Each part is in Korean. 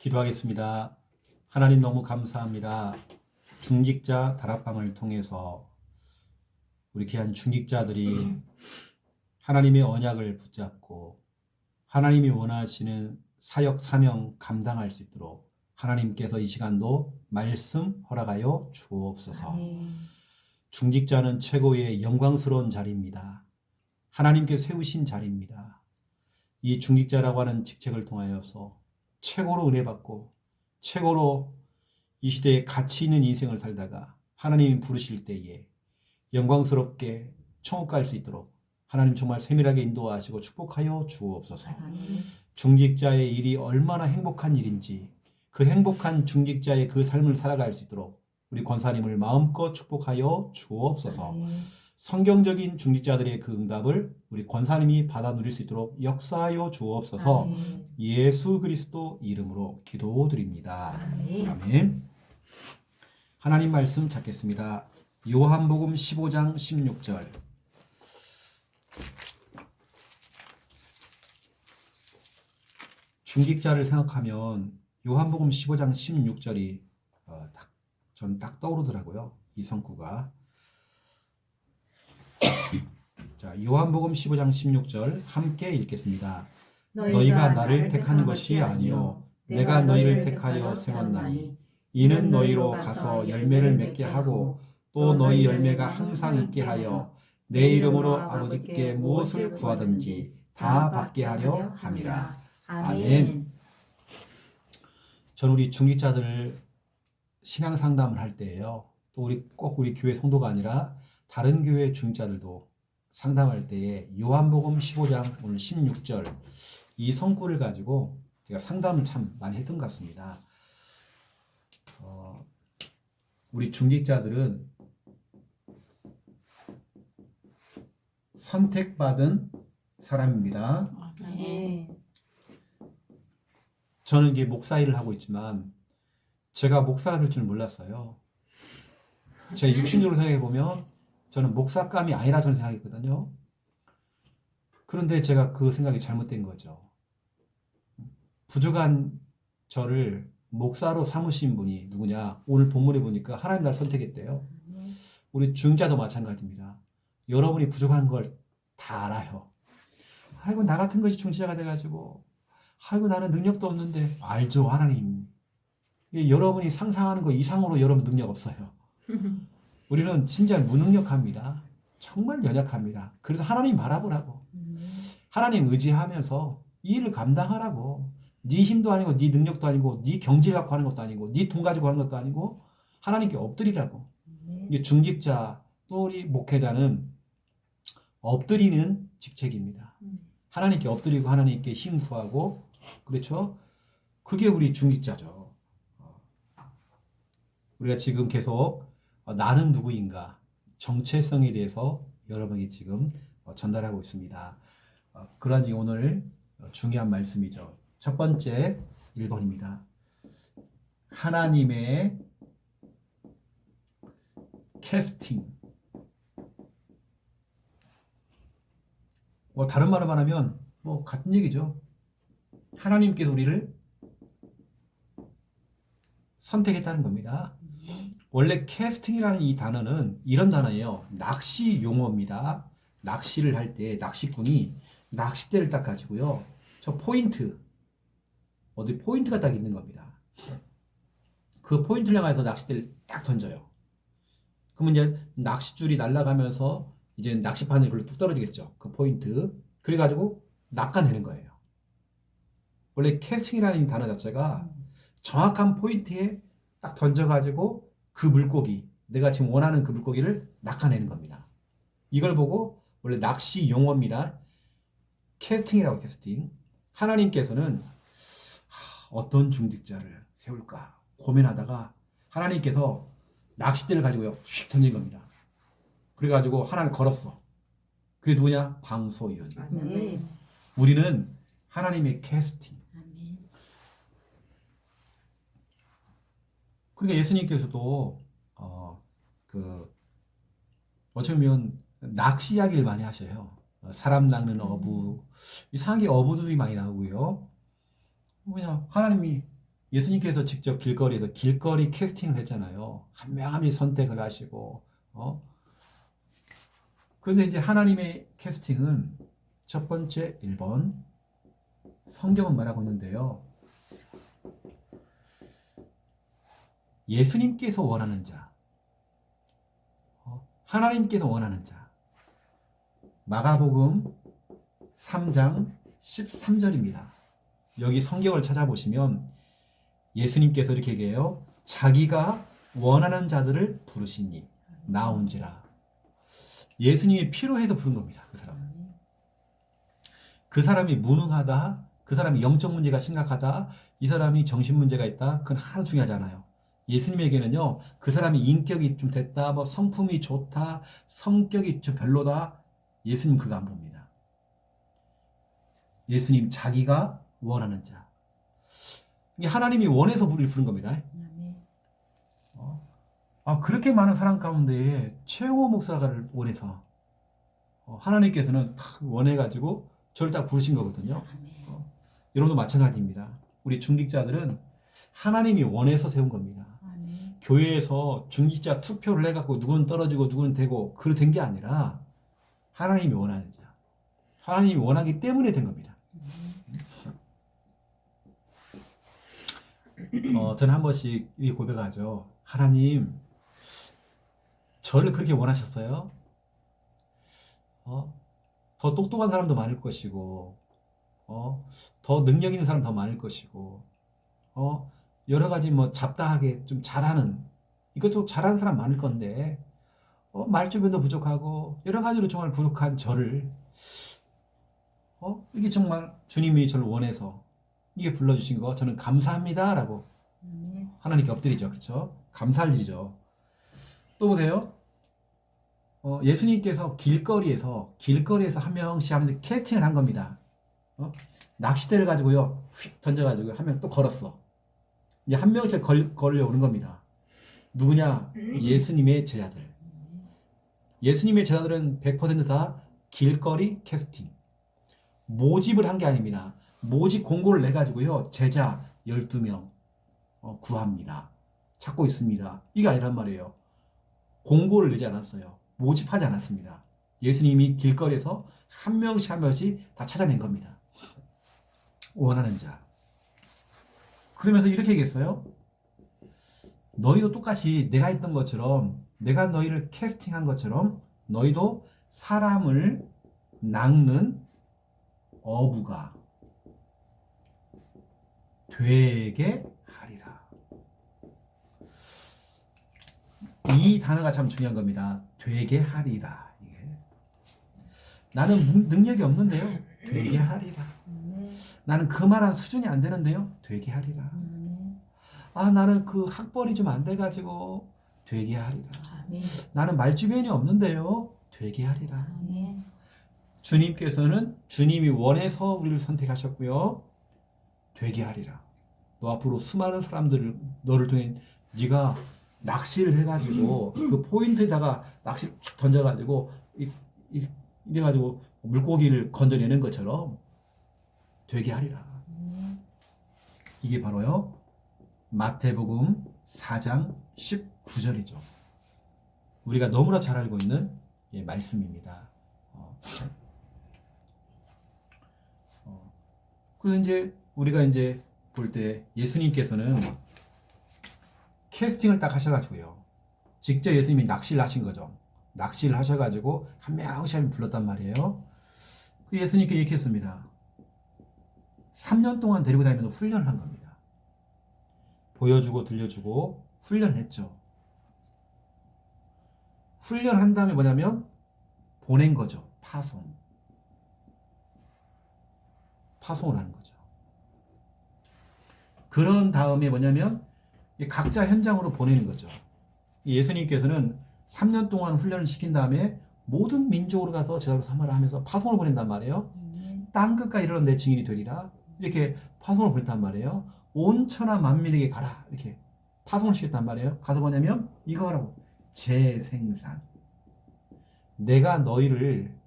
기도하겠습니다. 하나님 너무 감사합니다. 중직자 다락방을 통해서 우리 귀한 중직자들이 하나님의 언약을 붙잡고 하나님이 원하시는 사역 사명 감당할 수 있도록 하나님께서 이 시간도 말씀 허락하여 주옵소서. 중직자는 최고의 영광스러운 자리입니다. 하나님께 세우신 자리입니다. 이 중직자라고 하는 직책을 통하여서 최고로 은혜 받고 최고로 이 시대에 가치 있는 인생을 살다가 하나님이 부르실 때에 영광스럽게 천국 갈 수 있도록 하나님 정말 세밀하게 인도하시고 축복하여 주옵소서. 중직자의 일이 얼마나 행복한 일인지 그 행복한 중직자의 그 삶을 살아갈 수 있도록 우리 권사님을 마음껏 축복하여 주옵소서. 성경적인 중직자들의 그 응답을 우리 권사님이 받아 누릴 수 있도록 역사하여 주옵소서. 예수 그리스도 이름으로 기도드립니다. 아멘. 하나님 말씀 찾겠습니다. 요한복음 15장 16절. 중직자를 생각하면 요한복음 15장 16절이 전 딱 떠오르더라고요. 이 성구가. 자, 요한복음 15장 16절 함께 읽겠습니다. 너희가 나를 택한 것이 아니요 내가 너희를 택하여 세웠나니 이는 너희로 가서 열매를 맺게 하고 또 너희 열매가 항상 있게 하여 내 이름으로 아버지께 무엇을 구하든지 다 받게 하려 함이라. 아멘. 저는 우리 중직자들 신앙 상담을 할 때예요. 또 꼭 우리 교회 성도가 아니라 다른 교회 중직자들도 상담할 때에 요한복음 15장 오늘 16절 이 성구를 가지고 제가 상담을 참 많이 했던 것 같습니다. 우리 중직자들은 선택받은 사람입니다. 저는 이게 목사 일을 하고 있지만 제가 목사가 될 줄 몰랐어요. 제 육신적으로 생각해 보면 저는 목사감이 아니라 저는 생각했거든요. 그런데 제가 그 생각이 잘못된 거죠. 부족한 저를 목사로 삼으신 분이 누구냐? 오늘 본문에 보니까 하나님 날 선택했대요. 우리 중자도 마찬가지입니다. 여러분이 부족한 걸 다 알아요. 아이고 나 같은 것이 중지자가 돼가지고 아이고 나는 능력도 없는데 알죠 하나님. 여러분이 상상하는 것 이상으로 여러분 능력 없어요. 우리는 진짜 무능력합니다. 정말 연약합니다. 그래서 하나님 바라보라고. 하나님 의지하면서 이 일을 감당하라고. 네 힘도 아니고 네 능력도 아니고 네 경제 갖고 하는 것도 아니고 네 돈 가지고 하는 것도 아니고 하나님께 엎드리라고. 이게 중직자 또 우리 목회자는 엎드리는 직책입니다. 하나님께 엎드리고 하나님께 힘 구하고 그렇죠? 그게 우리 중직자죠. 우리가 지금 계속 나는 누구인가 정체성에 대해서 여러분이 지금 전달하고 있습니다. 그러한 오늘 중요한 말씀이죠. 첫 번째 1번입니다. 하나님의 캐스팅. 다른 말로 말하면 같은 얘기죠. 하나님께서 우리를 선택했다는 겁니다. 원래 캐스팅이라는 이 단어는 이런 단어예요. 낚시 용어입니다. 낚시를 할 때 낚시꾼이 낚싯대를 딱 가지고요. 저 포인트, 어디 포인트가 딱 있는 겁니다. 그 포인트를 향해서 낚싯대를 딱 던져요. 그러면 이제 낚싯줄이 날아가면서 이제 낚시바늘이 걸로 뚝 떨어지겠죠. 그 포인트. 그래가지고 낚아내는 거예요. 원래 캐스팅이라는 단어 자체가 정확한 포인트에 딱 던져가지고 그 물고기, 내가 지금 원하는 그 물고기를 낚아내는 겁니다. 이걸 보고 원래 낚시 용어입니다. 캐스팅이라고 캐스팅. 하나님께서는 어떤 중직자를 세울까 고민하다가 하나님께서 낚싯대를 가지고요 휙 던진 겁니다. 그래가지고 하나를 걸었어. 그게 누구냐? 방소윤. 우리는 하나님의 캐스팅. 그러니까 예수님께서도 어찌 보면 낚시 이야기를 많이 하셔요. 사람 낚는 어부, 이상하게 어부들이 많이 나오고요. 뭐냐, 하나님이 예수님께서 직접 길거리에서 길거리 캐스팅을 했잖아요. 한 명 한 명 선택을 하시고, 근데 이제 하나님의 캐스팅은 첫 번째 1번 성경은 말하고 있는데요. 예수님께서 원하는 자, 하나님께서 원하는 자. 마가복음 3장 13절입니다. 여기 성경을 찾아보시면 예수님께서 이렇게 얘기해요. 자기가 원하는 자들을 부르시니 나온지라. 예수님이 필요해서 부른 겁니다. 그 사람. 그 사람이 무능하다, 그 사람이 영적 문제가 심각하다, 이 사람이 정신 문제가 있다, 그건 하나 중요하지 않아요. 예수님에게는요, 그 사람이 인격이 좀 됐다, 뭐 성품이 좋다, 성격이 좀 별로다, 예수님 그거 안 봅니다. 예수님 자기가 원하는 자. 이게 하나님이 원해서 우리를 부른 겁니다. 그렇게 많은 사람 가운데 최영호 목사를 원해서 하나님께서는 딱 원해가지고 저를 딱 부르신 거거든요. 여러분도 마찬가지입니다. 우리 중직자들은 하나님이 원해서 세운 겁니다. 교회에서 중직자 투표를 해갖고 누구는 떨어지고 누구는 되고 그렇게 된 게 아니라 하나님이 원하는 자. 하나님이 원하기 때문에 된 겁니다. 저는 한 번씩 이 고백하죠. 하나님, 저를 그렇게 원하셨어요? 더 똑똑한 사람도 많을 것이고, 더 능력 있는 사람 더 많을 것이고, 여러 가지 뭐 잡다하게 좀 잘하는, 이것저것 잘하는 사람 많을 건데, 말주변도 부족하고, 여러 가지로 정말 부족한 저를, 이게 정말 주님이 저를 원해서, 이게 불러주신 거 저는 감사합니다 라고 하나님께 엎드리죠. 그렇죠? 감사할 일이죠. 또 보세요. 예수님께서 길거리에서 한 명씩 하면서 캐스팅을 한 겁니다. 낚싯대를 가지고요, 휙 던져가지고 한 명 또 걸었어. 이제 한 명씩 걸려 오는 겁니다. 누구냐? 예수님의 제자들. 예수님의 제자들은 100% 다 길거리 캐스팅. 모집을 한 게 아닙니다. 모집 공고를 내가지고요, 제자 12명 구합니다. 찾고 있습니다. 이게 아니란 말이에요. 공고를 내지 않았어요. 모집하지 않았습니다. 예수님이 길거리에서 한 명씩 한 명씩 다 찾아낸 겁니다. 원하는 자. 그러면서 이렇게 얘기했어요. 너희도 똑같이 내가 했던 것처럼, 내가 너희를 캐스팅한 것처럼 너희도 사람을 낚는 어부가 되게 하리라. 이 단어가 참 중요한 겁니다. 되게 하리라. 나는 능력이 없는데요, 되게 하리라. 나는 그만한 수준이 안 되는데요, 되게 하리라. 나는 그 학벌이 좀 안 돼가지고 되게 하리라. 나는 말주변이 없는데요, 되게 하리라. 주님께서는 주님이 원해서 우리를 선택하셨고요, 되게 하리라. 너 앞으로 수많은 사람들을 너를 통해 네가 낚시를 해가지고 그 포인트에다가 낚시 던져가지고 이래가지고 물고기를 건져내는 것처럼 되게 하리라. 이게 바로요, 마태복음 4장 19절이죠. 우리가 너무나 잘 알고 있는 말씀입니다. 그래서 이제 우리가 이제 볼 때 예수님께서는 캐스팅을 딱 하셔가지고요, 직접 예수님이 낚시를 하신 거죠. 낚시를 하셔가지고 한 명씩 불렀단 말이에요. 예수님께 이렇게 했습니다. 3년 동안 데리고 다니면서 훈련을 한 겁니다. 보여주고 들려주고 훈련을 했죠. 훈련한 다음에 뭐냐면 보낸 거죠. 파송을 하는 거죠. 그런 다음에 뭐냐면 각자 현장으로 보내는 거죠. 예수님께서는 3년 동안 훈련을 시킨 다음에 모든 민족으로 가서 제자로 삼아라 하면서 파송을 보낸단 말이에요. 땅 끝까지 이르러 내 증인이 되리라. 이렇게 파송을 보냈단 말이에요. 온 천하 만민에게 가라. 이렇게 파송을 시켰단 말이에요. 가서 뭐냐면 이거 하라고. 재생산. 내가 너희를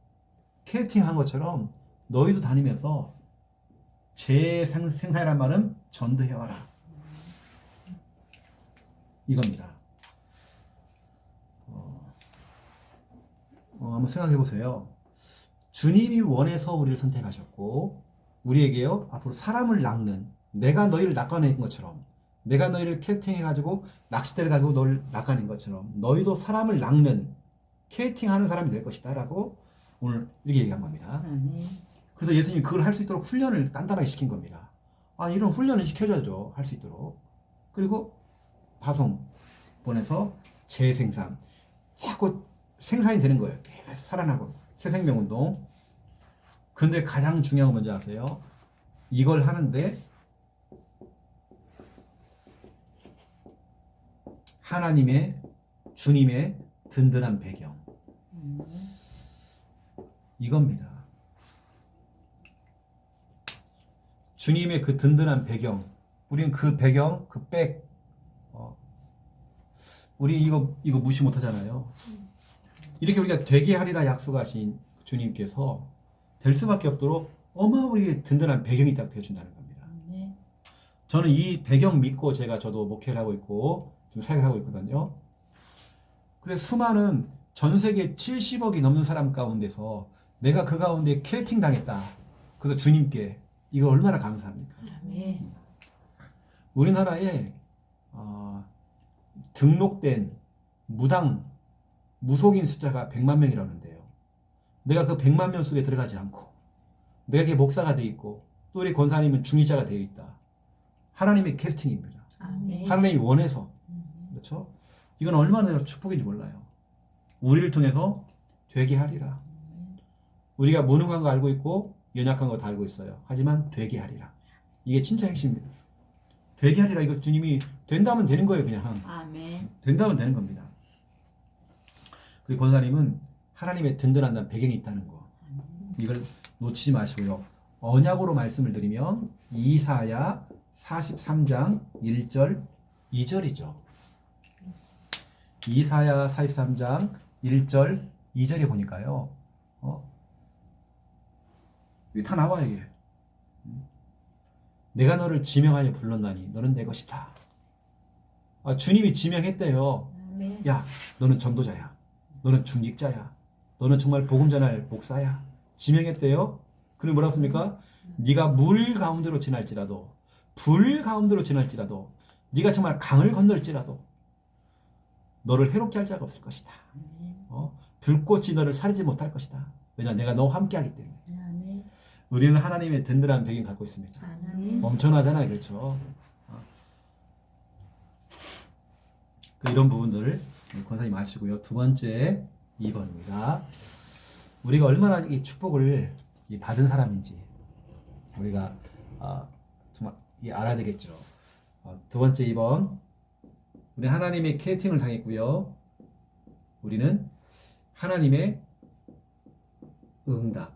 캐스팅한 것처럼 너희도 다니면서 재생산이란 말은 전도해와라. 이겁니다. 한번 생각해 보세요. 주님이 원해서 우리를 선택하셨고 우리에게요 앞으로 사람을 낚는, 내가 너희를 낚아낸 것처럼, 내가 너희를 캐스팅해가지고 낚싯대를 가지고 너를 낚아낸 것처럼 너희도 사람을 낚는, 캐스팅하는 사람이 될 것이다 라고 오늘 이렇게 얘기한 겁니다. 그래서 예수님이 그걸 할 수 있도록 훈련을 단단하게 시킨 겁니다. 이런 훈련을 시켜줘야죠. 할 수 있도록. 그리고 파송 보내서 재생산, 자꾸 생산이 되는 거예요. 계속 살아나고 새생명운동. 근데 가장 중요한 건 뭔지 아세요? 이걸 하는데 하나님의, 주님의 든든한 배경, 이겁니다. 주님의 그 든든한 배경, 우리는 그 배경, 그 백, 우리 이거 무시 못하잖아요. 이렇게 우리가 되게 하리라 약속하신 주님께서 될 수밖에 없도록 어마어마하게 든든한 배경이 딱 되어준다는 겁니다. 저는 이 배경 믿고 저도 목회를 하고 있고 지금 사역하고 있거든요. 그래서 수많은 전 세계 70억이 넘는 사람 가운데서 내가 그 가운데 캐스팅 당했다. 그래서 주님께 이거 얼마나 감사합니까? 우리나라에 등록된 무속인 숫자가 100만 명이라는데요. 내가 그 100만 명 속에 들어가지 않고 내가 이게 목사가 되어 있고 또 우리 권사님은 중리자가 되어 있다. 하나님의 캐스팅입니다. 하나님이 원해서. 그렇죠? 이건 얼마나 축복인지 몰라요. 우리를 통해서 되게 하리라. 우리가 무능한 거 알고 있고 연약한 거 다 알고 있어요. 하지만 되게 하리라. 이게 진짜 핵심입니다. 되게 하리라. 이거 주님이 된다면 되는 거예요. 그냥. 된다면 되는 겁니다. 그리고 권사님은 하나님의 든든한 배경이 있다는 거. 이걸 놓치지 마시고요. 언약으로 말씀을 드리면 이사야 43장 1절 2절이죠. 이사야 43장 1절 2절에 보니까요. 여기 다 나와 이게. 내가 너를 지명하여 불렀나니 너는 내 것이다. 주님이 지명했대요. 야, 너는 전도자야. 너는 중직자야. 너는 정말 복음 전할 목사야. 지명했대요. 그리고 뭐라고 씁니까? 네가 물 가운데로 지날지라도, 불 가운데로 지날지라도, 네가 정말 강을 건널지라도 너를 해롭게 할 자가 없을 것이다. 불꽃이 너를 사리지 못할 것이다. 왜냐? 내가 너와 함께하기 때문에. 우리는 하나님의 든든한 배경 갖고 있습니다. 엄청나잖아요. 그렇죠? 이런 부분들을 권사님 아시고요. 두 번째 2번입니다. 우리가 얼마나 이 축복을 받은 사람인지 우리가 정말 알아야 되겠죠. 두 번째 2번. 우리는 하나님의 캐스팅을 당했고요. 우리는 하나님의 응답.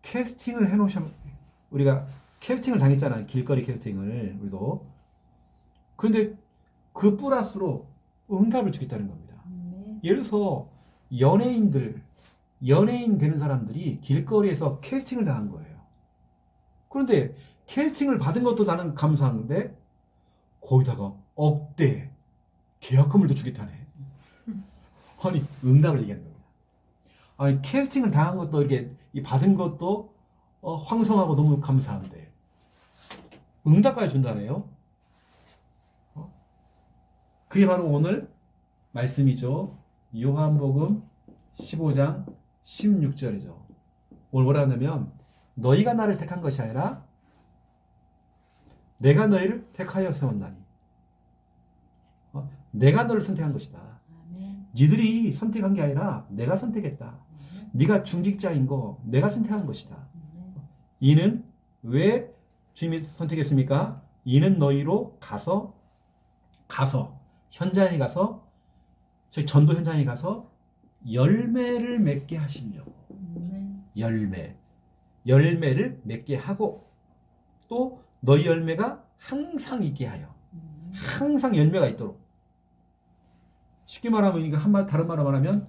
캐스팅을 해놓으시면, 우리가 캐스팅을 당했잖아요. 길거리 캐스팅을. 우리도. 그런데 그 플러스로 응답을 주겠다는 겁니다. 예를 들어서 연예인 되는 사람들이 길거리에서 캐스팅을 당한 거예요. 그런데 캐스팅을 받은 것도 나는 감사한데 거기다가 억대 계약금을 더 주겠다네. 응답을 얘기하는 겁니다. 캐스팅을 당한 것도 이렇게 받은 것도 황송하고 너무 감사한데 응답까지 준다네요. 그게 바로 오늘 말씀이죠. 요한복음 15장 16절이죠. 오늘 뭐라 하냐면 너희가 나를 택한 것이 아니라 내가 너희를 택하여 세웠나니. 내가 너를 선택한 것이다. 니들이 선택한 게 아니라 내가 선택했다. 네가 중직자인 거 내가 선택한 것이다. 이는 왜 주님이 선택했습니까? 이는 너희로 가서 현장에 가서 저희 전도 현장에 가서 열매를 맺게 하시려고. 열매를 맺게 하고 또 너희 열매가 항상 있게 하여. 항상 열매가 있도록. 쉽게 말하면 이거 다른 말로 말하면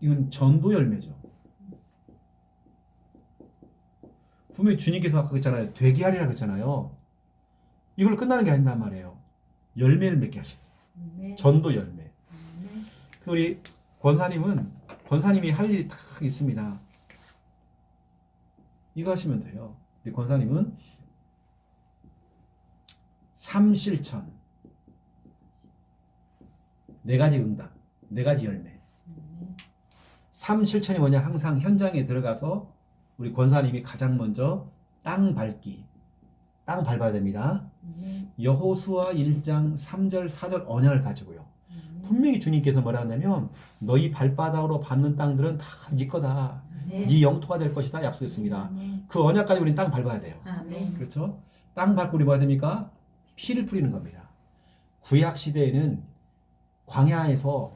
이건 전도 열매죠. 분명히 주님께서 아까 그랬잖아요. 되게 하리라 그랬잖아요. 이걸 끝나는 게 아닌단 말이에요. 열매를 맺게 하시고 네. 전도 열매. 네. 그 우리 권사님이 할 일이 딱 있습니다. 이거 하시면 돼요. 우리 권사님은 삼실천, 4가지 응답, 4가지 열매. 삼실천이 뭐냐? 항상 현장에 들어가서 우리 권사님이 가장 먼저 땅 밟아야 됩니다. 여호수아 1장 3절 4절 언약을 가지고요. 분명히 주님께서 뭐라 하냐면 너희 발바닥으로 밟는 땅들은 다 네 거다. 네 영토가 될 것이다 약속했습니다. 그 언약까지 우리는 땅 밟아야 돼요. 그렇죠? 땅 밟고 우리 뭐야 됩니까? 피를 뿌리는 겁니다. 구약 시대에는 광야에서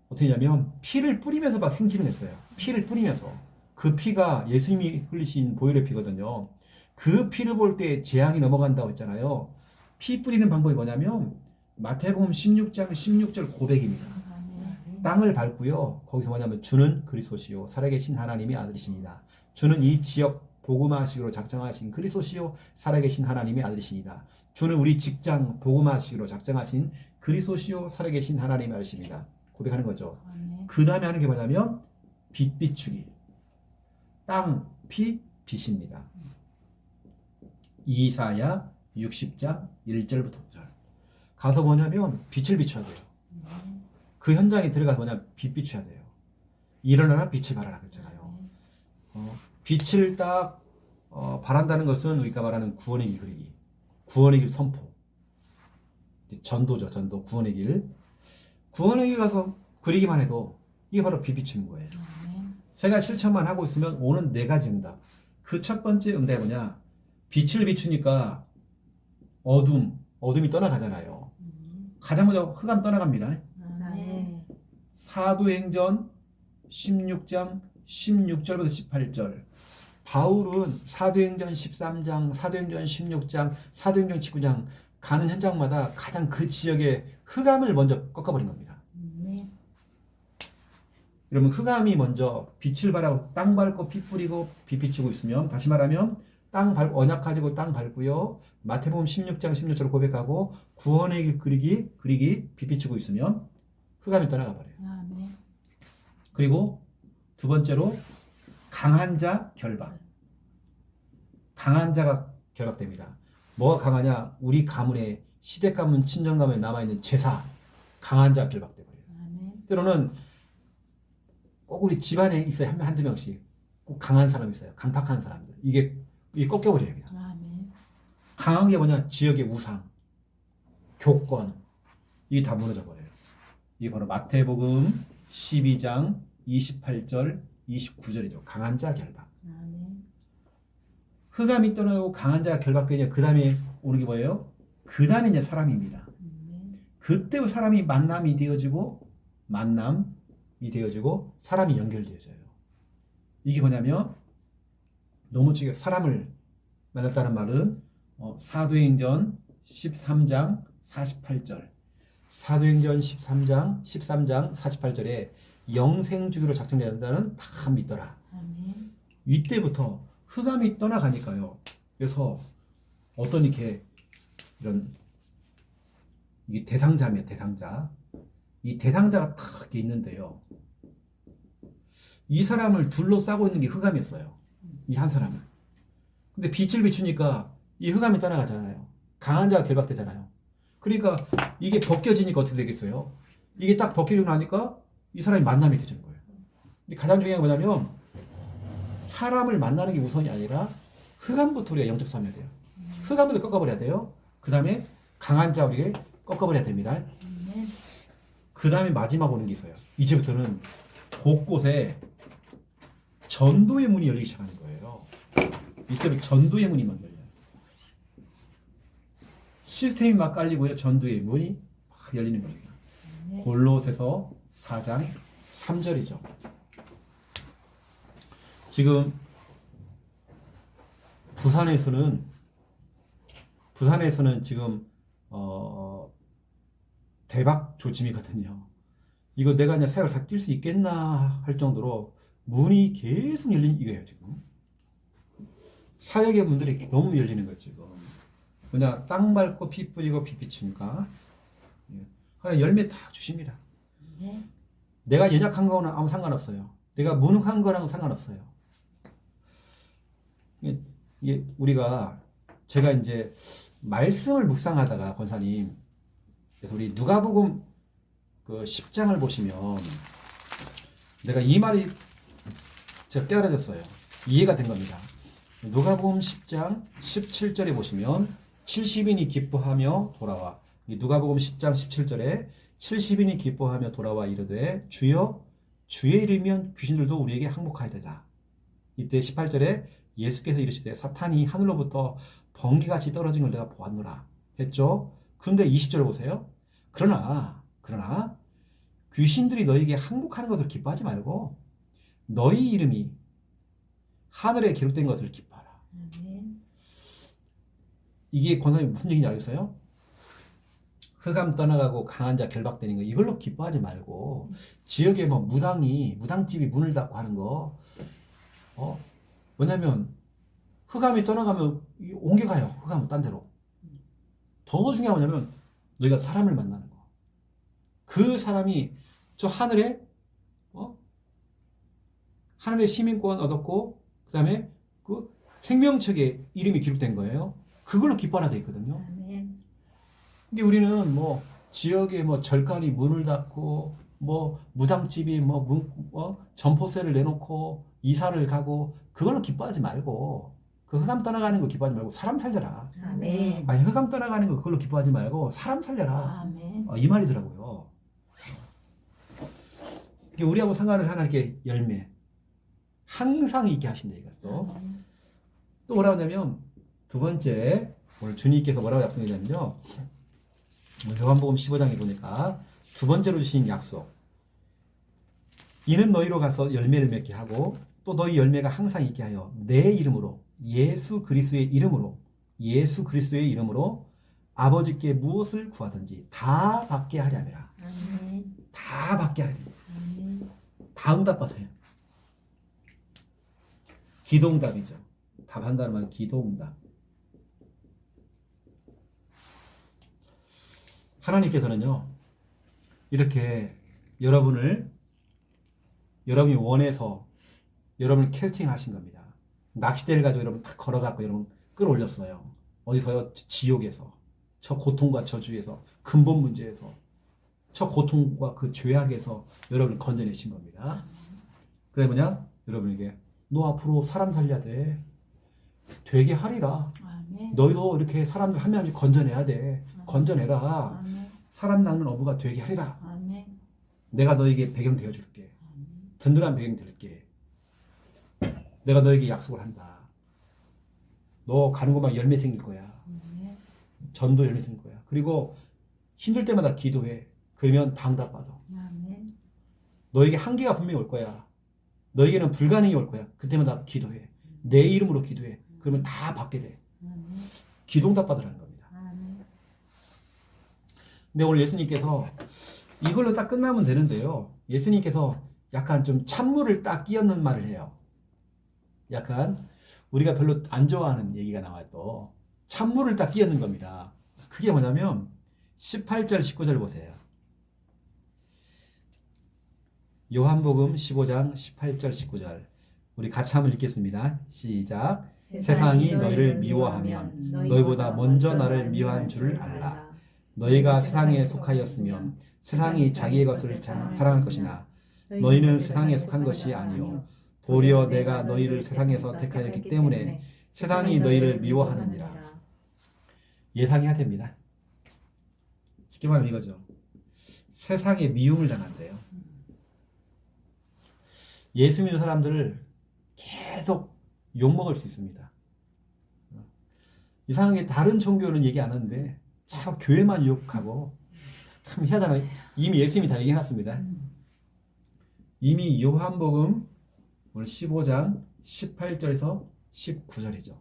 어떻게 하냐면 피를 뿌리면서 막 행진을 했어요. 피를 뿌리면서. 그 피가 예수님이 흘리신 보혈의 피거든요. 그 피를 볼 때 재앙이 넘어간다고 했잖아요. 피 뿌리는 방법이 뭐냐면 마태복음 16장 16절 고백입니다. 땅을 밟고요. 거기서 뭐냐면 주는 그리스도시요 살아계신 하나님의 아들이십니다. 주는 이 지역 복음화식으로 작정하신 그리스도시요 살아계신 하나님의 아들이십니다. 주는 우리 직장 복음화식으로 작정하신 그리스도시요 살아계신 하나님의 아들이십니다. 고백하는 거죠. 그 다음에 하는 게 뭐냐면 빛 비추기. 땅, 피, 빛입니다. 이사야 60장 1절부터 5절. 가서 뭐냐면 빛을 비춰야 돼요. 그 현장에 들어가서 뭐냐면 빛 비춰야 돼요. 일어나라 빛을 발하라 그랬잖아요. 빛을 딱 발한다는 것은 우리가 말하는 구원의 길 그리기. 구원의 길 선포. 전도죠. 전도. 구원의 길. 구원의 길 가서 그리기만 해도 이게 바로 빛 비추는 거예요. 제가 실천만 하고 있으면 오는 4가지 응답. 그 첫 번째 응답이 뭐냐? 빛을 비추니까 어둠이 떠나가잖아요. 가장 먼저 흑암 떠나갑니다. 사도행전 16장 16절부터 18절. 바울은 사도행전 13장, 사도행전 16장, 사도행전 19장 가는 현장마다 가장 그 지역의 흑암을 먼저 꺾어버린 겁니다. 여러분 흑암이 먼저 빛을 발하고 땅 밟고 피 뿌리고 빛 비추고 있으면 다시 말하면 언약 가지고 땅 밟고요. 마태복음 16장 16절을 고백하고 구원의 길 그리기 빛 비추고 있으면 흑암이 떠나가 버려요. 그리고 두 번째로 강한 자 결박. 강한 자가 결박됩니다. 뭐가 강하냐? 우리 가문에 시댁 가문, 친정 가문에 남아있는 제사 강한 자 결박돼 버려요. 때로는 꼭 우리 집안에 있어요. 한두 명씩 꼭 강한 사람이 있어요. 강팍한 사람들. 이게 꺾여버려요. 강한 게 뭐냐? 지역의 우상, 교권 이게 다 무너져 버려요. 이게 바로 마태복음 12장 28절 29절이죠. 강한 자 결박. 흑암이 떠나고 강한 자가 결박되냐 그 다음에 오는 게 뭐예요? 그 다음에 이제 사람입니다. 그때 사람이 만남이 되어지고 사람이 연결되어져요. 이게 뭐냐면 너무 지금 사람을 만났다는 말은 사도행전 13장 48절 사도행전 13장 48절에 영생주기로 작정된다는 다 믿더라. 이때부터 흑암이 떠나가니까요. 그래서 어떤 이게 대상자입니다. 대상자. 이 대상자가 딱 이렇게 있는데요. 이 사람을 둘러싸고 있는 게 흑암이었어요. 이 한 사람을. 근데 빛을 비추니까 이 흑암이 떠나가잖아요. 강한 자가 결박되잖아요. 그러니까 이게 벗겨지니까 어떻게 되겠어요? 이게 딱 벗겨지고 나니까 이 사람이 만남이 되는 거예요. 근데 가장 중요한 게 뭐냐면 사람을 만나는 게 우선이 아니라 흑암부터 우리가 영적 싸움해야 돼요. 흑암부터 꺾어버려야 돼요. 그 다음에 강한 자 우리에게 꺾어버려야 됩니다. 그 다음에 마지막 오는 게 있어요. 이제부터는 곳곳에 전도의 문이 열리기 시작하는 거예요. 이때부터 전도의 문이 막 열려요. 시스템이 막 깔리고요. 전도의 문이 막 열리는 겁니다. 골로새서 4장 3절이죠. 지금 부산에서는 지금 대박 조짐이거든요. 이거 내가 그냥 사역을 다 뛸 수 있겠나 할 정도로 문이 계속 열린 이거예요. 지금 사역의 문들이 너무 열리는 거예요. 지금 뭐냐, 땅 밟고 피 뿌리고 피 비추니까 그냥 열매 다 주십니다. 네. 내가 연약한 거는 아무 상관없어요. 내가 무능한 거랑은 상관없어요. 이게 우리가 제가 이제 말씀을 묵상하다가 권사님, 그래서 우리 누가복음 그 10장을 보시면 내가 이 말이 제가 깨달아졌어요. 이해가 된 겁니다. 누가복음 10장 17절에 보시면 70인이 기뻐하며 돌아와. 누가복음 10장 17절에 70인이 기뻐하며 돌아와 이르되 주여 주의 이름이면 귀신들도 우리에게 항복하여되다. 이때 18절에 예수께서 이르시되 사탄이 하늘로부터 번개같이 떨어진 걸 내가 보았노라 했죠. 근데 20절 보세요. 그러나 귀신들이 너에게 항복하는 것을 기뻐하지 말고 너희 이름이 하늘에 기록된 것을 기뻐하라. 이게 권사님 무슨 얘기인지 알겠어요? 흑암 떠나가고 강한 자 결박되는 거 이걸로 기뻐하지 말고 지역에 뭐 무당집이 문을 닫고 하는 거 뭐냐면 흑암이 떠나가면 옮겨가요. 흑암은 딴 데로. 더 중요한 건 뭐냐면 너희가 사람을 만나는 거. 그 사람이 저 하늘에 하늘의 시민권 얻었고 그 다음에 그 생명책에 이름이 기록된 거예요. 그걸로 기뻐하라 돼 있거든요. 근데 우리는 뭐 지역에 뭐 절간이 문을 닫고 뭐 무당집이 점포세를 내놓고 이사를 가고 그걸로 기뻐하지 말고 그 흑암 떠나가는 거 기뻐하지 말고 사람 살려라. 아멘. 아니 흑암 떠나가는 거 그걸로 기뻐하지 말고 사람 살려라. 아멘. 이 말이더라고요. 이게 우리하고 상관을 하나 이렇게 열매 항상 있게 하신다 이거 또 뭐라고 하냐면 두 번째 오늘 주님께서 뭐라고 약속했냐면요. 요한복음 15장에 보니까 두 번째로 주신 약속. 이는 너희로 가서 열매를 맺게 하고 또 너희 열매가 항상 있게 하여 내 이름으로 예수 그리스도의 이름으로 아버지께 무엇을 구하든지 다 받게 하려니라. 다 받게 하리라. 다 응답받아요. 기도응답이죠. 답한다는 말은 기도응답. 하나님께서는요, 이렇게 여러분이 원해서 여러분을 캐스팅하신 겁니다. 낚싯대를 가지고 여러분 탁 걸어갖고 여러분 끌어올렸어요. 어디서요? 지옥에서. 저 고통과 저주에서, 근본 문제에서, 저 고통과 그 죄악에서 여러분을 건져내신 겁니다. 그게 뭐냐? 여러분에게 너 앞으로 사람 살려야 돼. 되게 하리라. 아멘. 너희도 이렇게 사람들 한 명씩 건져내야 돼. 건져내라. 아멘. 사람 낳는 어부가 되게 하리라. 아멘. 내가 너에게 배경 되어줄게. 든든한 배경 될게. 내가 너에게 약속을 한다. 너 가는 곳만 열매 생길 거야. 아멘. 전도 열매 생길 거야. 그리고 힘들 때마다 기도해. 그러면 다 응답받아. 아멘. 너에게 한계가 분명히 올 거야. 너에게는 불가능이 올 거야. 그때마다 기도해. 내 이름으로 기도해. 그러면 다 받게 돼. 아멘. 기도응답 받으라는 겁니다. 아멘. 근데 오늘 예수님께서 이걸로 딱 끝나면 되는데요. 예수님께서 약간 좀 찬물을 딱 끼얹는 말을 해요. 약간 우리가 별로 안 좋아하는 얘기가 나와요. 또 찬물을 딱 끼얹는 겁니다. 그게 뭐냐면 18절 19절 보세요. 요한복음 15장 18절 19절 우리 같이 한번 읽겠습니다. 시작. 세상이 너희를 미워하면 너희보다 먼저 나를 미워한 줄을 알라. 너희가 세상에 속하였으면 세상이 자기의 것을 사랑할 것이나 너희는 세상에 속한 것이 아니요 도리어 내가 너희를 세상에서 택하였기 때문에 세상이 너희를 미워하느니라. 예상해야 됩니다. 쉽게 말하면 이거죠. 세상에 미움을 당한대요. 예수 믿는 사람들을 계속 욕먹을 수 있습니다. 이상하게 다른 종교는 얘기 안 하는데 참 교회만 욕하고 참 희한하잖아요. 이미 예수님이 다 얘기해놨습니다. 이미 요한복음 오늘 15장 18절에서 19절이죠.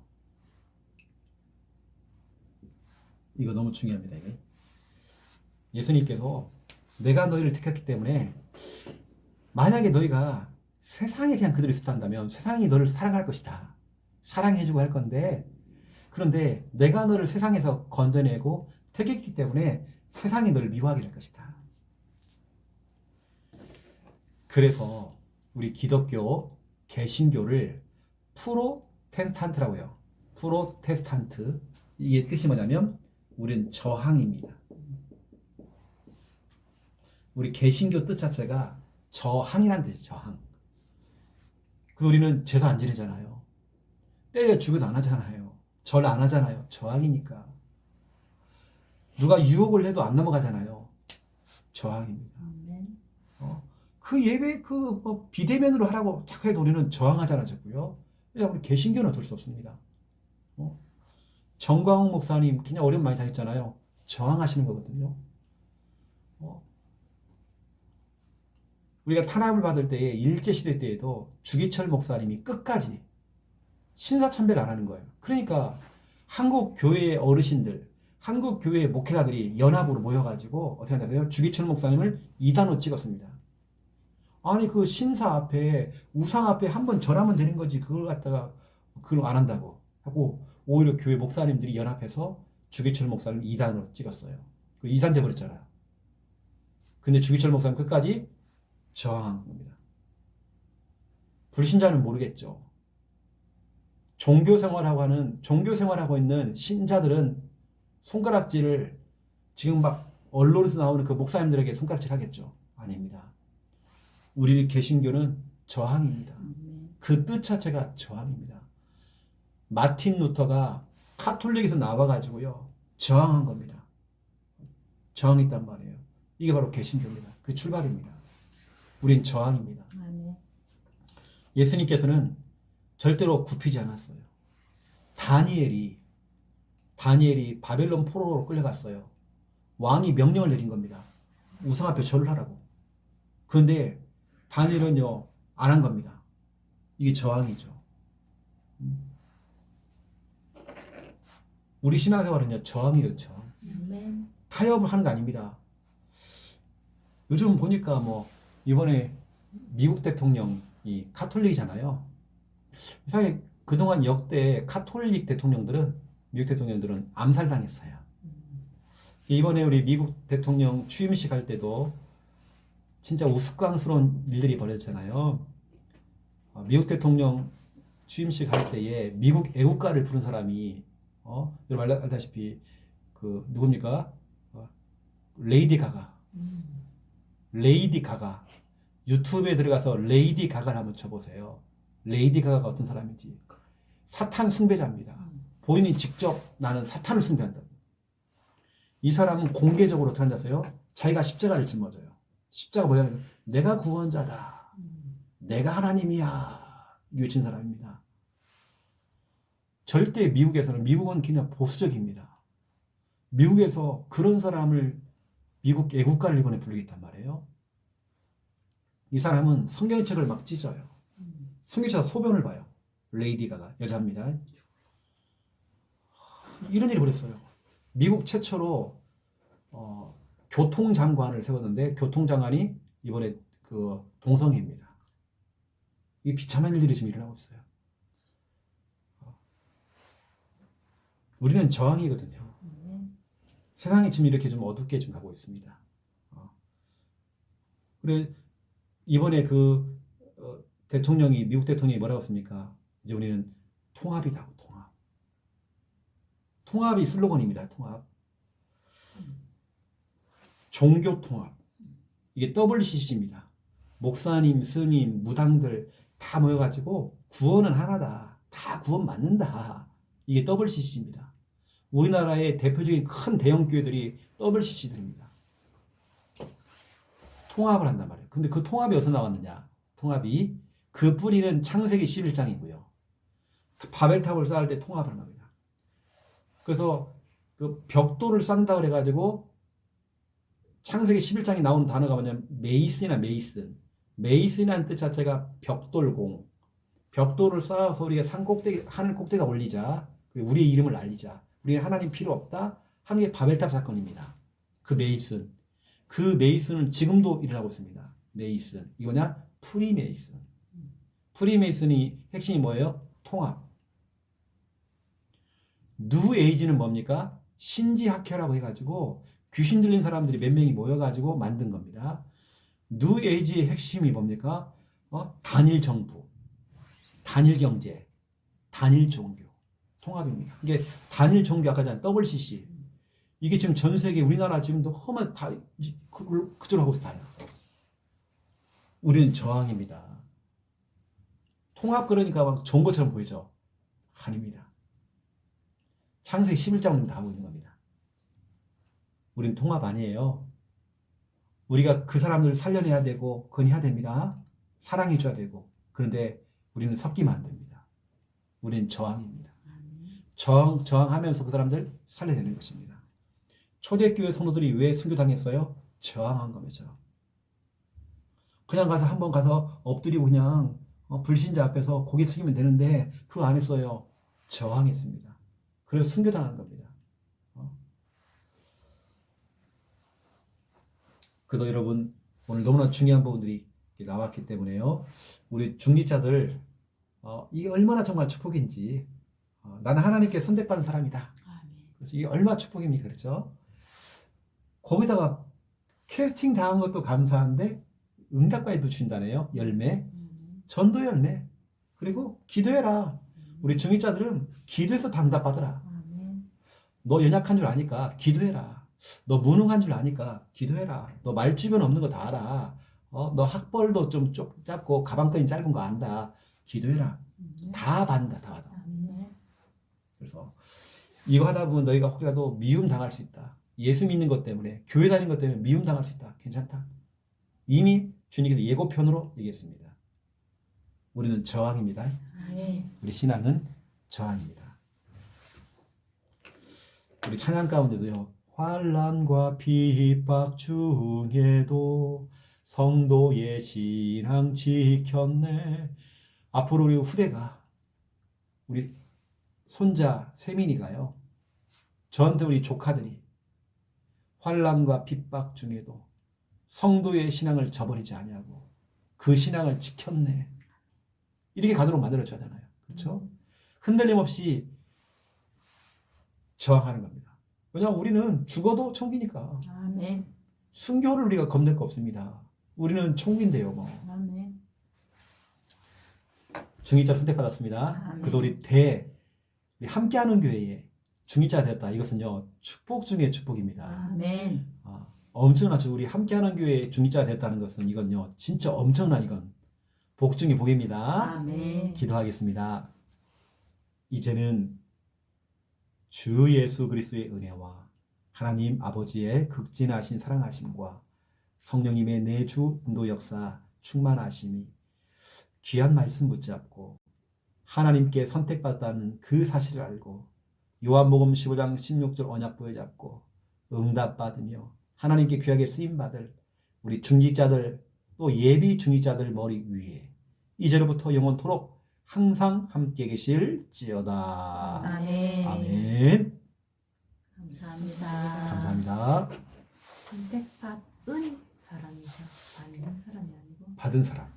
이거 너무 중요합니다. 이게. 예수님께서 내가 너희를 택했기 때문에 만약에 너희가 세상에 그냥 그대로 있었다면 세상이 너를 사랑할 것이다. 사랑해주고 할 건데 그런데 내가 너를 세상에서 건져내고 택했기 때문에 세상이 너를 미워하게 될 것이다. 그래서 우리 기독교, 개신교를 프로테스탄트라고 해요. 프로테스탄트. 이게 뜻이 뭐냐면 우리는 저항입니다. 우리 개신교 뜻 자체가 저항이란 뜻이에요. 저항. 그 우리는 죄도 안 지르잖아요. 때려 죽여도 안 하잖아요. 절 안 하잖아요. 저항이니까. 누가 유혹을 해도 안 넘어가잖아요. 저항입니다. 아멘. 그 예배 비대면으로 하라고 자꾸 해도 우리는 저항하잖아 자꾸요. 그냥 우리 개신교는 어쩔 수 없습니다. 정광훈 목사님 그냥 어려움 많이 당했잖아요. 저항하시는 거거든요. 우리가 탄압을 받을 때에 일제시대 때에도 주기철 목사님이 끝까지 신사참배를 안 하는 거예요. 그러니까 한국 교회의 어르신들, 한국 교회의 목회자들이 연합으로 모여가지고 어떻게 하냐면 주기철 목사님을 2단으로 찍었습니다. 아니 그 신사 앞에 우상 앞에 한번 절하면 되는 거지 그걸 갖다가 그걸 안 한다고 하고 오히려 교회 목사님들이 연합해서 주기철 목사님 2단으로 찍었어요. 그 2단 돼버렸잖아요. 근데 주기철 목사님 끝까지 저항한 겁니다. 불신자는 모르겠죠. 종교 생활하고 있는 신자들은 손가락질을 지금 막 언론에서 나오는 그 목사님들에게 손가락질 하겠죠. 아닙니다. 우리 개신교는 저항입니다. 그 뜻 자체가 저항입니다. 마틴 루터가 카톨릭에서 나와가지고요 저항한 겁니다. 저항했단 말이에요. 이게 바로 개신교입니다. 그 출발입니다. 우린 저항입니다. 아멘. 예수님께서는 절대로 굽히지 않았어요. 다니엘이 바벨론 포로로 끌려갔어요. 왕이 명령을 내린 겁니다. 우상 앞에 절을 하라고. 그런데 다니엘은요 안 한 겁니다. 이게 저항이죠. 우리 신앙생활은요 저항이에요. 저항. 아멘. 타협을 하는 거 아닙니다. 요즘 보니까 뭐 이번에 미국 대통령이 카톨릭이잖아요. 이상하게 그동안 역대 카톨릭 대통령들은 미국 대통령들은 암살당했어요. 이번에 우리 미국 대통령 취임식 할 때도 진짜 우스꽝스러운 일들이 벌어졌잖아요. 미국 대통령 취임식 할 때에 미국 애국가를 부른 사람이 여러분 알다시피 그 누굽니까? 레이디 가가. 레이디 가가. 유튜브에 들어가서 레이디 가가를 한번 쳐보세요. 레이디 가가가 어떤 사람인지. 사탄 숭배자입니다. 본인이 직접 나는 사탄을 숭배한다. 이 사람은 공개적으로 어떻게 한다서요? 자기가 십자가를 짊어져요. 십자가 뭐냐면 내가 구원자다. 내가 하나님이야. 외친 사람입니다. 절대 미국은 그냥 보수적입니다. 미국에서 그런 사람을 미국 애국가를 이번에 부르겠단 말이에요. 이 사람은 성경의 책을 막 찢어요. 성경에서 소변을 봐요. 레이디 가가 여자입니다. 이런 일이 벌었어요. 미국 최초로 교통장관을 세웠는데 교통장관이 이번에 그 동성애입니다. 이 비참한 일들이 지금 일어나고 있어요. 우리는 저항이거든요. 세상이 지금 이렇게 좀 어둡게 좀 가고 있습니다. 그래 이번에 미국 대통령이 뭐라고 했습니까? 이제 우리는 통합이다. 통합. 통합이 슬로건입니다. 통합. 종교 통합. 이게 WCC입니다. 목사님, 스님, 무당들 다 모여가지고 구원은 하나다. 다 구원 받는다. 이게 WCC입니다. 우리나라의 대표적인 큰 대형 교회들이 WCC들입니다. 통합을 한단 말이에요. 근데 그 통합이 어디서 나왔느냐? 통합이 그 뿌리는 창세기 11장이고요. 바벨탑을 쌓을 때 통합을 합니다. 그래서 그 벽돌을 쌓는다 그래가지고 창세기 11장에 나오는 단어가 뭐냐면 메이슨이나 메이슨. 메이슨이라는 뜻 자체가 벽돌공. 벽돌을 쌓아서 우리가 하늘 꼭대기에 올리자. 우리의 이름을 알리자. 우리는 하나님 필요 없다. 한 게 바벨탑 사건입니다. 그 메이슨. 그 메이슨은 지금도 일어나고 있습니다. 메이슨. 이거냐? 프리메이슨. 프리메이슨이 핵심이 뭐예요? 통합. 뉴에이지는 뭡니까? 신지학회라고 해가지고 귀신 들린 사람들이 몇 명이 모여가지고 만든 겁니다. 뉴에이지의 핵심이 뭡니까? 단일 정부, 단일 경제, 단일 종교, 통합입니다. 이게 단일 종교 아까 전 WCC. 이게 지금 전 세계 우리나라 지금도 험한 다 그쪽으로 하고 있어요. 우리는 저항입니다. 통합 그러니까 막 좋은 것처럼 보이죠? 아닙니다. 창세기 11장은 다 하고 있는 겁니다. 우린 통합 아니에요. 우리가 그 사람들을 살려내야 되고 건의해야 됩니다. 사랑해 줘야 되고. 그런데 우리는 섞이면 안 됩니다. 우리는 저항입니다. 저항하면서 그 사람들 살려내는 것입니다. 초대교회 성도들이 왜 순교당했어요? 저항한 거죠. 그냥 가서 한번 가서 엎드리고 그냥 불신자 앞에서 고개 숙이면 되는데 그거 안 했어요. 저항했습니다. 그래서 순교당한 겁니다. 그래도 여러분 오늘 너무나 중요한 부분들이 나왔기 때문에요. 우리 중직자들 이게 얼마나 정말 축복인지 나는 하나님께 선택받은 사람이다. 그래서 이게 얼마나 축복입니까? 그렇죠? 거기다가 캐스팅 당한 것도 감사한데 응답까지도 주신다네요. 열매, 전도 열매, 그리고 기도해라. 우리 중직자들은 기도해서 응답받으라. 너 연약한 줄 아니까 기도해라. 너 무능한 줄 아니까 기도해라. 너 말주변 없는 거 다 알아. 너 학벌도 좀 짧고 가방끈이 짧은 거 안다. 기도해라. 다 받는다. 다 받아. 그래서 이거 하다 보면 너희가 혹이라도 미움 당할 수 있다. 예수 믿는 것 때문에, 교회 다니는 것 때문에 미움 당할 수 있다. 괜찮다. 이미 주님께서 예고편으로 얘기했습니다. 우리는 저항입니다. 우리 신앙은 저항입니다. 우리 찬양 가운데도요. 환난과 핍박 중에도 성도의 신앙 지켰네. 앞으로 우리 후대가 우리 손자 세민이가요. 저한테 우리 조카들이 환난과 핍박 중에도 성도의 신앙을 저버리지 아니하고 그 신앙을 지켰네. 이렇게 가도록 만들어줘야 되잖아요. 그렇죠? 흔들림 없이 저항하는 겁니다. 왜냐하면 우리는 죽어도 총기니까. 아멘. 순교를 우리가 겁낼 거 없습니다. 우리는 총기인데요. 뭐. 아멘. 중직자 선택받았습니다. 아멘. 그래도 우리 함께하는 교회에 중직자가 되었다. 이것은요 축복 중에 축복입니다. 아멘. 엄청나죠. 우리 함께하는 교회에 중직자가 됐다는 것은 이건요 진짜 엄청난 이건 복 중에 복입니다. 아멘. 기도하겠습니다. 이제는 주 예수 그리스도의 은혜와 하나님 아버지의 극진하신 사랑하심과 성령님의 내주 인도 역사 충만하심이 귀한 말씀 붙잡고 하나님께 선택받았다는 그 사실을 알고 요한복음 15장 16절 언약 부여잡고 응답받으며 하나님께 귀하게 쓰임받을 우리 중직자들 또 예비 중직자들 머리 위에 이제로부터 영원토록 항상 함께 계실지어다. 아멘. 아멘. 감사합니다. 감사합니다. 선택받은 사람이죠. 받는 사람이 아니고. 받은 사람.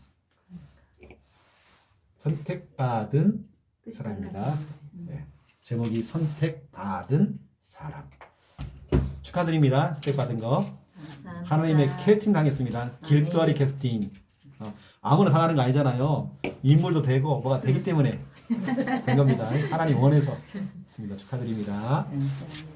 선택받은 뜻이 사람입니다. 달라지네. 네. 제목이 선택받은 사람. 축하드립니다. 선택받은 거. 감사합니다. 하나님의 캐스팅 당했습니다. 길두아리 캐스팅. 아무나 당하는 거 아니잖아요. 인물도 되고 뭐가 되기 때문에 된 겁니다. 하나님 원해서. 있습니다. 축하드립니다. 감사합니다.